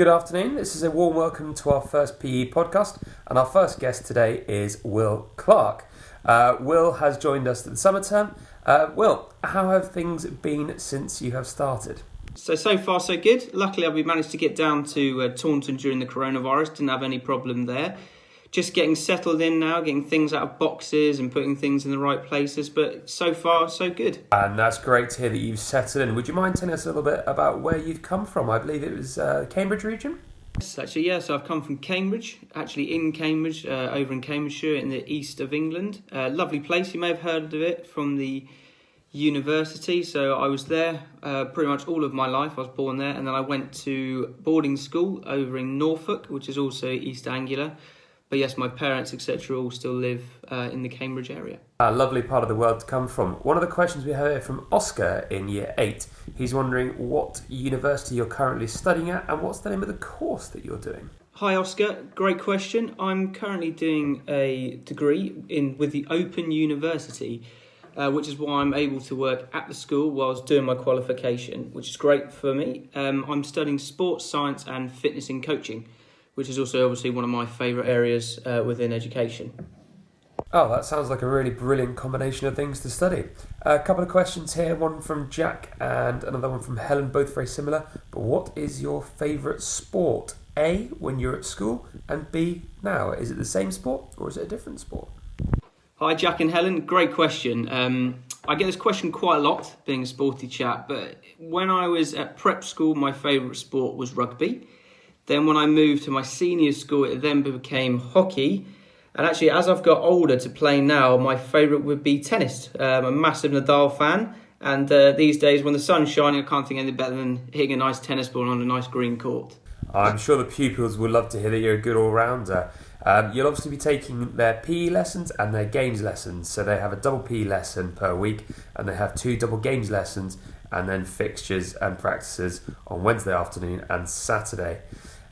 Good afternoon, this is a warm welcome to our first PE podcast, and our first guest today is Will Clark. Will has joined us at the summer term. Will, how have things been since you have started? So far so good. Luckily we managed to get down to Taunton during the coronavirus, didn't have any problem there. Just getting settled in now, getting things out of boxes and putting things in the right places, but so far so good. And that's great to hear that you've settled in. Would you mind telling us a little bit about where you've come from? I believe it was Cambridge region? Yes, actually, yeah, so I've come from Cambridge, actually in Cambridge, over in Cambridgeshire in the east of England. Lovely place, you may have heard of it from the university. So I was there pretty much all of my life. I was born there, and then I went to boarding school over in Norfolk, which is also East Anglia. But yes, my parents, etc., all still live in the Cambridge area. A lovely part of the world to come from. One of the questions we have here from Oscar in Year 8. He's wondering what university you're currently studying at and what's the name of the course that you're doing. Hi Oscar, great question. I'm currently doing a degree with the Open University, which is why I'm able to work at the school whilst doing my qualification, which is great for me. I'm studying sports science and fitness and coaching, which is also obviously one of my favourite areas within education. Oh, that sounds like a really brilliant combination of things to study. A couple of questions here, one from Jack and another one from Helen, both very similar. But what is your favourite sport? A, when you're at school, and B, now. Is it the same sport or is it a different sport? Hi Jack and Helen, great question. I get this question quite a lot, being a sporty chap, but when I was at prep school, my favourite sport was rugby. Then when I moved to my senior school, it then became hockey. And actually, as I've got older to play now, my favourite would be tennis. I'm a massive Nadal fan. And these days, when the sun's shining, I can't think anything better than hitting a nice tennis ball on a nice green court. I'm sure the pupils will love to hear that you're a good all-rounder. You'll obviously be taking their PE lessons and their games lessons. So they have a double PE lesson per week and they have 2 double games lessons and then fixtures and practices on Wednesday afternoon and Saturday.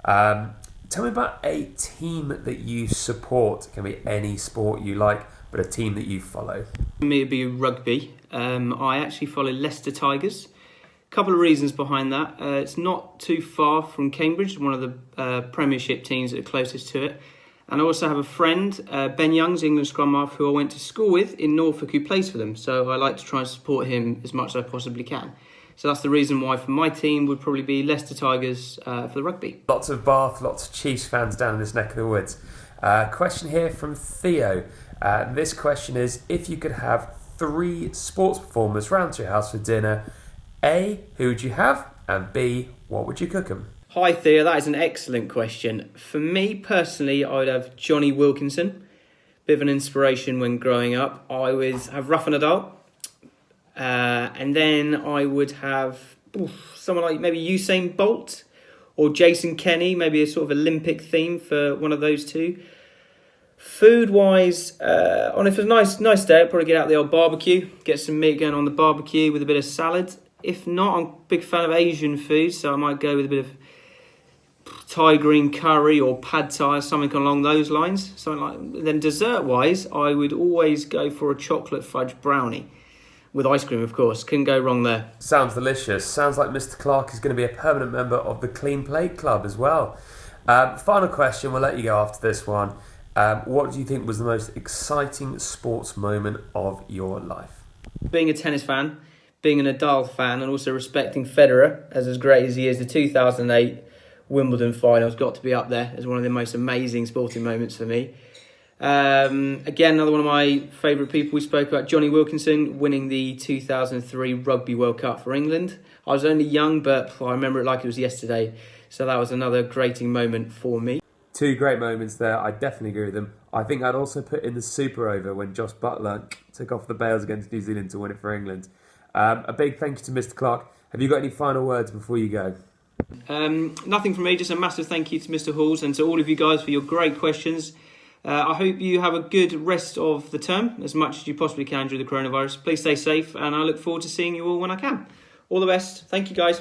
Tell me about a team that you support. It can be any sport you like, but a team that you follow. For me, it'd be rugby. I actually follow Leicester Tigers. A couple of reasons behind that. It's not too far from Cambridge, one of the Premiership teams that are closest to it. And I also have a friend, Ben Youngs, England scrum half, who I went to school with in Norfolk, who plays for them. So I like to try and support him as much as I possibly can. So that's the reason why for my team would probably be Leicester Tigers for the rugby. Lots of Bath, lots of Chiefs fans down in this neck of the woods. Question here from Theo. This question is, if you could have 3 sports performers round to your house for dinner, A, who would you have? And B, what would you cook them? Hi Theo, that is an excellent question. For me personally, I would have Jonny Wilkinson. Bit of an inspiration when growing up. I would have Rafa Nadal. And then I would have someone like maybe Usain Bolt or Jason Kenny, maybe a sort of Olympic theme for one of those two. Food-wise, if it's a nice day, I'd probably get out the old barbecue, get some meat going on the barbecue with a bit of salad. If not, I'm a big fan of Asian food, so I might go with a bit of Thai green curry or pad thai, something along those lines. Then dessert-wise, I would always go for a chocolate fudge brownie. With ice cream, of course. Couldn't go wrong there. Sounds delicious. Sounds like Mr. Clark is going to be a permanent member of the Clean Plate Club as well. Final question, we'll let you go after this one. What do you think was the most exciting sports moment of your life? Being a tennis fan, being a Nadal fan, and also respecting Federer, as great as he is, the 2008 Wimbledon finals got to be up there as one of the most amazing sporting moments for me. Again, another one of my favourite people we spoke about, Jonny Wilkinson, winning the 2003 Rugby World Cup for England. I was only young, but I remember it like it was yesterday. So that was another grating moment for me. 2 great moments there. I definitely agree with them. I think I'd also put in the Super Over when Josh Buttler took off the bails against New Zealand to win it for England. A big thank you to Mr. Clark. Have you got any final words before you go? Nothing from me, just a massive thank you to Mr. Halls and to all of you guys for your great questions. I hope you have a good rest of the term, as much as you possibly can during the coronavirus. Please stay safe, and I look forward to seeing you all when I can. All the best. Thank you, guys.